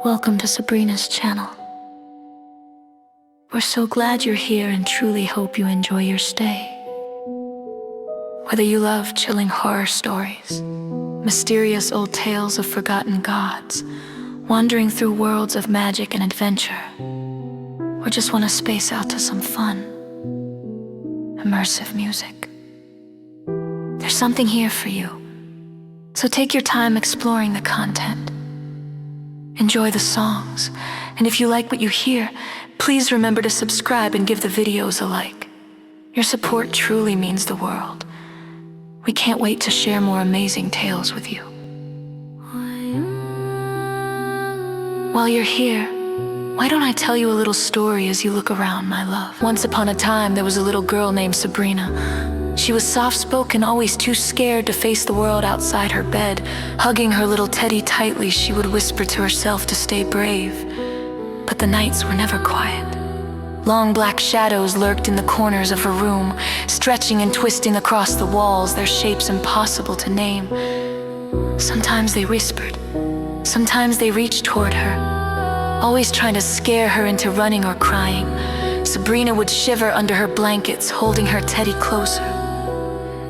Welcome to Sabrina's channel. We're so glad you're here and truly hope you enjoy your stay. Whether you love chilling horror stories, mysterious old tales of forgotten gods, wandering through worlds of magic and adventure, or just want to space out to some fun, immersive music, there's something here for you. So take your time exploring the content. Enjoy the songs, and if you like what you hear, please remember to subscribe and give the videos a like. Your support truly means the world. We can't wait to share more amazing tales with you. While you're here, why don't I tell you a little story as you look around, my love? Once upon a time, there was a little girl named Sabrina. She was soft-spoken, always too scared to face the world outside her bed. Hugging her little teddy tightly, she would whisper to herself to stay brave. But the nights were never quiet. Long black shadows lurked in the corners of her room, stretching and twisting across the walls, their shapes impossible to name. Sometimes they whispered, sometimes they reached toward her, always trying to scare her into running or crying. Sabrina would shiver under her blankets, holding her teddy closer.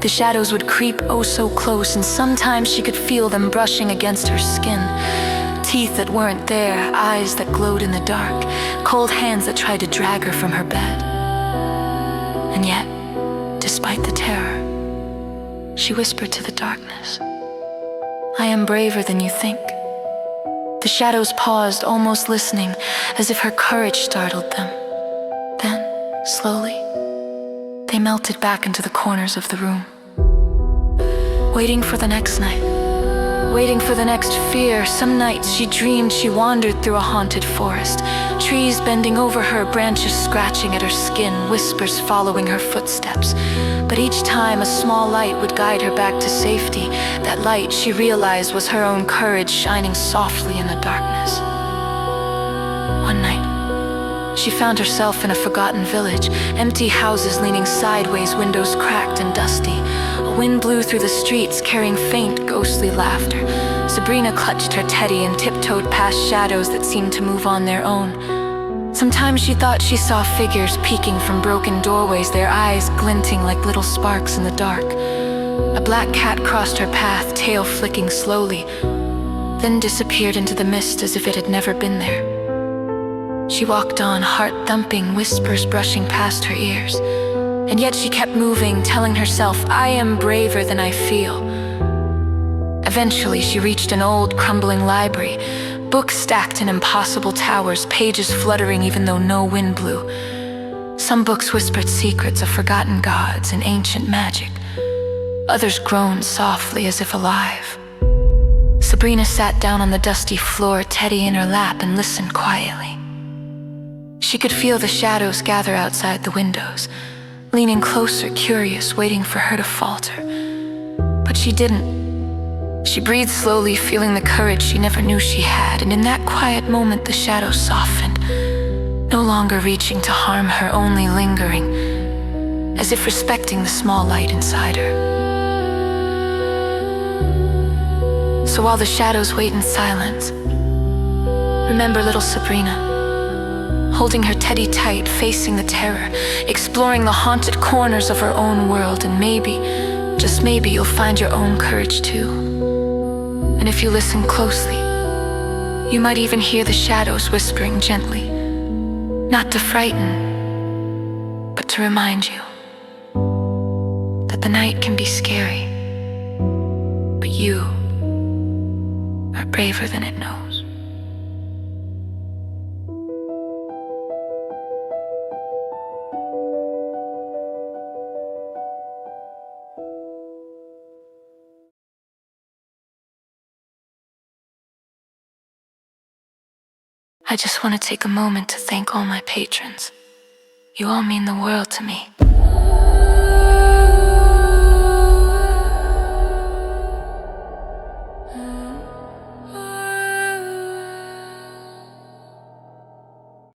The shadows would creep oh so close, and sometimes she could feel them brushing against her skin. Teeth that weren't there, eyes that glowed in the dark, cold hands that tried to drag her from her bed. And yet, despite the terror, she whispered to the darkness, "I am braver than you think." The shadows paused, almost listening, as if her courage startled them. Then, slowly, they melted back into the corners of the room. Waiting for the next night, waiting for the next fear. Some nights she dreamed she wandered through a haunted forest, trees bending over her, branches scratching at her skin, whispers following her footsteps. But each time a small light would guide her back to safety. That light, she realized, was her own courage shining softly in the darkness. One night, she found herself in a forgotten village, empty houses leaning sideways, windows cracked and dusty. A wind blew through the streets, carrying faint, ghostly laughter. Sabrina clutched her teddy and tiptoed past shadows that seemed to move on their own. Sometimes she thought she saw figures peeking from broken doorways, their eyes glinting like little sparks in the dark. A black cat crossed her path, tail flicking slowly, then disappeared into the mist as if it had never been there. She walked on, heart thumping, whispers brushing past her ears. And yet she kept moving, telling herself, "I am braver than I feel." Eventually, she reached an old, crumbling library, books stacked in impossible towers, pages fluttering even though no wind blew. Some books whispered secrets of forgotten gods and ancient magic. Others groaned softly as if alive. Sabrina sat down on the dusty floor, teddy in her lap, and listened quietly. She could feel the shadows gather outside the windows, leaning closer, curious, waiting for her to falter. But she didn't. She breathed slowly, feeling the courage she never knew she had, and in that quiet moment the shadows softened, no longer reaching to harm her, only lingering, as if respecting the small light inside her. So while the shadows wait in silence, remember little Sabrina, holding her teddy tight, facing the terror, exploring the haunted corners of her own world, and maybe, just maybe, you'll find your own courage too. And if you listen closely, you might even hear the shadows whispering gently, not to frighten, but to remind you that the night can be scary, but you are braver than it knows. I just want to take a moment to thank all my patrons. You all mean the world to me.